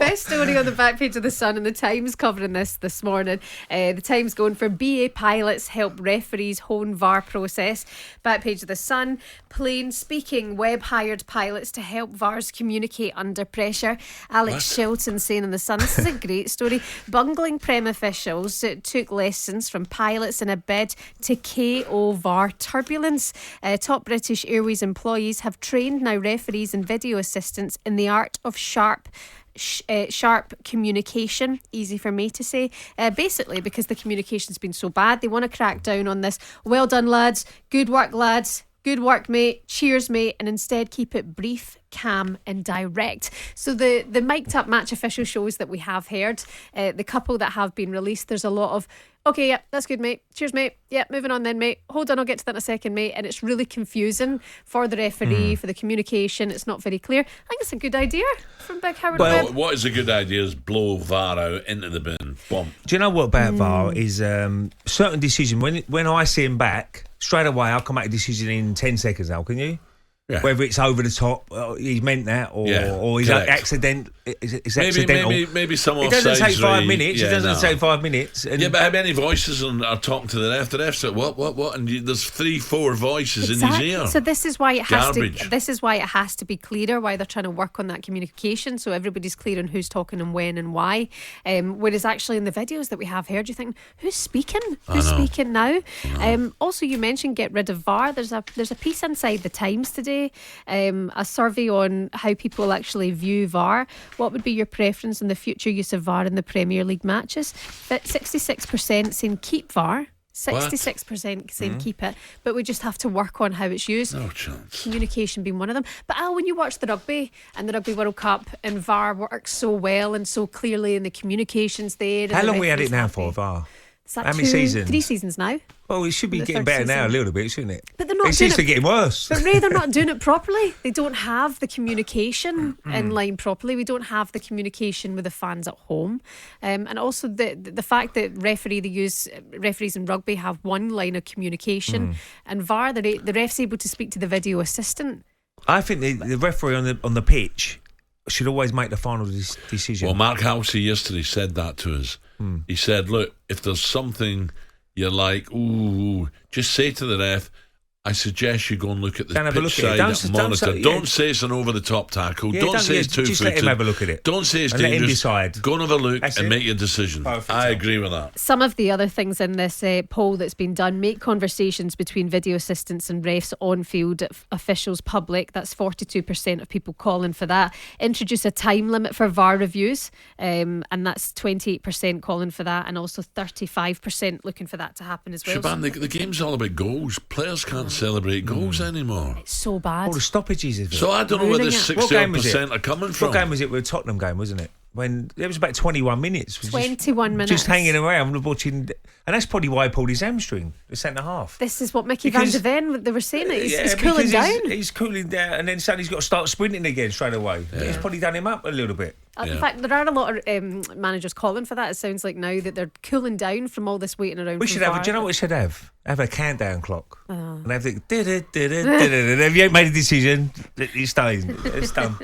Best story on the back page of The Sun, and the Times covering this morning. The Times going for BA pilots help referees hone VAR process. Back page of The Sun, plain speaking, Webb hired pilots to help VARs communicate under pressure. Alex Shilton saying in The Sun, this is a great story. Bungling Prem officials took lessons from pilots in a bid to KO VAR turbulence. Top British Airways employees have trained now referees and video assistants in the art of sharp communication. Easy for me to say. Basically, because the communication's been so bad, they want to crack down on this. Well done, lads. Good work, lads. Good work, mate. Cheers, mate. And instead keep it brief, calm and direct. So the mic'd up match official shows that we have heard, the couple that have been released, there's a lot of, okay, yeah, that's good, mate. Cheers, mate. Yeah, moving on then, mate. Hold on, I'll get to that in a second, mate. And it's really confusing for the referee, for the communication. It's not very clear. I think it's a good idea from Big Howard. Well, what is a good idea is blow VAR out into the bin. Boom. Do you know what about VAR is certain decision, when I see him back, straight away I'll come make a decision in 10 seconds now, can you? Yeah. Whether it's over the top, he meant that, or he's accidental. Maybe someone. It doesn't take 5 minutes. It doesn't take 5 minutes. But how many voices are talking to the ref? The ref's like, what? And there's 3-4 voices in his ear. So this is why it has to be clearer. Why they're trying to work on that communication, so everybody's clear on who's talking and when and why. Whereas actually in the videos that we have heard, you think, who's speaking? Who's speaking now? Also, you mentioned get rid of VAR. There's a piece inside the Times today. A survey on how people actually view VAR. What would be your preference in the future use of VAR in the Premier League matches? 66% saying keep VAR. 66% saying keep it, but we just have to work on how it's used. No chance. Communication being one of them. But when you watch the rugby and the Rugby World Cup, and VAR works so well and so clearly, and the communication's there. How long we had it now for VAR? How many seasons? 3 seasons now. Well, it should be getting better now a little bit, shouldn't it? But they're not. It seems to be getting worse. But Ray, they're not doing it properly. They don't have the communication in line properly. We don't have the communication with the fans at home, and also the fact that referees in rugby have one line of communication, and VAR, the ref's able to speak to the video assistant. I think the referee on the pitch should always make the final decision. Well, Mark Housey yesterday said that to us. He said, look, if there's something you're like, ooh, just say to the ref, I suggest you go and look at the pitch side monitor. Don't say it's an over-the-top tackle. Don't say it's two-footed. Just let him have a look at it. Don't say it's and dangerous. Let him decide. Go and have a look and make your decision. I agree with that. Some of the other things in this poll that's been done: make conversations between video assistants and refs on-field officials public. That's 42% of people calling for that. Introduce a time limit for VAR reviews, and that's 28% calling for that, and also 35% looking for that to happen as well. Shebahn, the game's all about goals. Players can't celebrate goals anymore. It's so bad. All the stoppages. So I don't know where this 60% are coming from. What game was it? The Tottenham game, wasn't it? When it was about 21 minutes. 21 minutes. Just hanging around watching. And that's probably why he pulled his hamstring, the centre half. This is what Mickey Van Der Sar, they were saying. He's cooling down. He's cooling down, and then suddenly he's got to start sprinting again straight away. Yeah. It's probably done him up a little bit. In fact, there are a lot of managers calling for that. It sounds like now that they're cooling down from all this waiting around. We should have. Do you know what we should have? Have a countdown clock. And have the. If you ain't made a decision, it's done. It's done.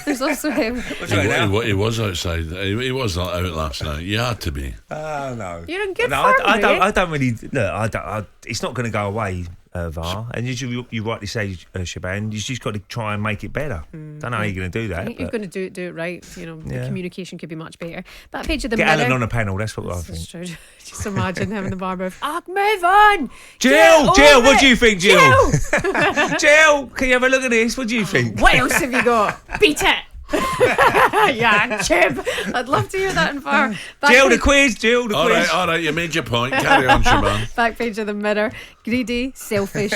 There's also him. He was outside. He was not out last night. You had to be. Oh no. You're in good form. I don't really. Look, it's not going to go away. VAR, and you rightly say, Shebahn, you just got to try and make it better. Don't know how you're going to do that. I think you're going to do it right. The communication could be much better. That page of the Get Mirror. Alan on a panel. That's what I think. True. Just imagine him in the bar move. Move on. Jill, what do you think, Jill? Jill, can you have a look at this? What do you think? What else have you got? Beat it. Yeah, Chib. I'd love to hear that in VAR. Jill, the quiz. All right, you made your point. Carry on, Shebahn. Back page of the Mirror. Greedy, selfish,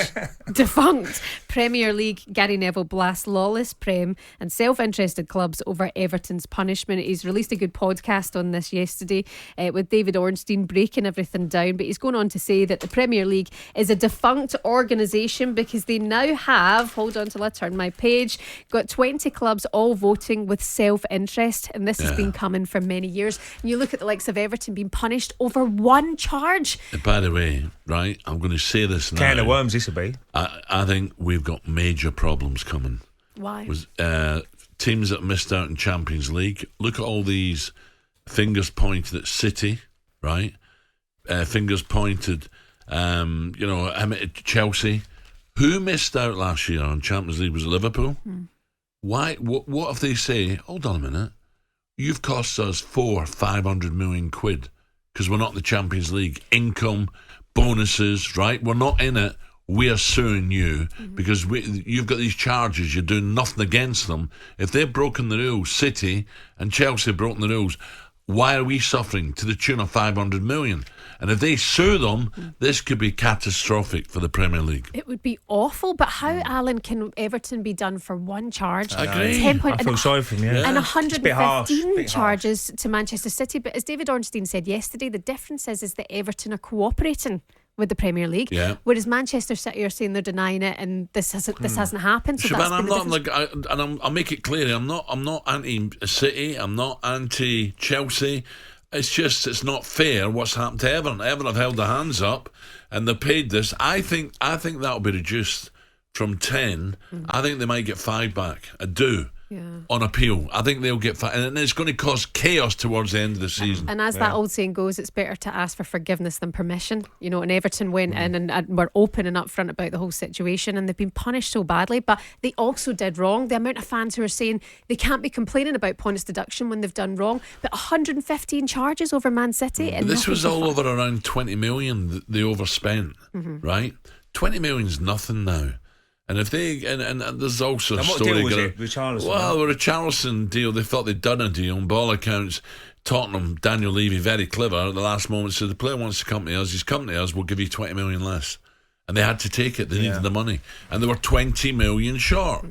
defunct. Premier League, Gary Neville blasts lawless Prem and self-interested clubs over Everton's punishment. He's released a good podcast on this yesterday with David Ornstein breaking everything down, but he's going on to say that the Premier League is a defunct organisation because they now have, hold on till I turn my page, got 20 clubs all voting with self-interest, and this has been coming for many years. And you look at the likes of Everton being punished over one charge. By the way, right, I'm going to say this now. Can of worms this will be. I think we've got major problems coming. Why? teams that missed out in Champions League. Look at all these fingers pointed at City, right? Fingers pointed, at Chelsea. Who missed out last year on Champions League? Was it Liverpool? Why? What if they say, hold on a minute, you've cost us 500 million quid because we're not in the Champions League. Income, bonuses, right? We're not in it. We are suing you because you've got these charges. You're doing nothing against them. If they've broken the rules, City and Chelsea have broken the rules, why are we suffering to the tune of 500 million? And if they sue them, this could be catastrophic for the Premier League. It would be awful, but how, Alan, can Everton be done for one charge? I agree. 10 point, I feel sorry for him, yeah. And 115 charges to Manchester City. But as David Ornstein said yesterday, the difference is that Everton are cooperating with the Premier League, whereas Manchester City are saying they're denying it, and this hasn't happened. So Shebahn, I'm not I'll make it clear. I'm not anti-City. I'm not anti-Chelsea. It's not fair what's happened to Everton. Everton have held their hands up, and they paid this. I think that'll be reduced from 10. I think they might get 5 back. I do. On appeal. I think they'll get and it's going to cause chaos towards the end of the season. And as that old saying goes, it's better to ask for forgiveness than permission. And Everton went in and were open and upfront about the whole situation, and they've been punished so badly, but they also did wrong. The amount of fans who are saying they can't be complaining about points deduction when they've done wrong, but 115 charges over Man City. And this was all over around 20 million that they overspent, right? 20 million's nothing now. And if they and there's also a story with a Charleston deal. They thought they'd done a deal, and by all accounts, Tottenham, Daniel Levy, very clever at the last moment, said the player wants to come to us. He's come to us. We'll give you 20 million less, and they had to take it. They needed the money, and they were 20 million short.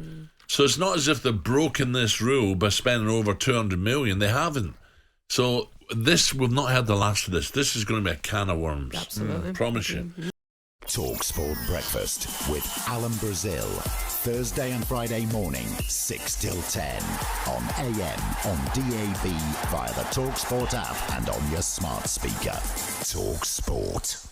So it's not as if they've broken this rule by spending over 200 million. They haven't. So we've not had the last of this. This is going to be a can of worms. Absolutely, I promise you. talkSPORT Breakfast with Alan Brazil. Thursday and Friday morning, 6 till 10. On AM, on DAB, via the talkSPORT app and on your smart speaker. talkSPORT.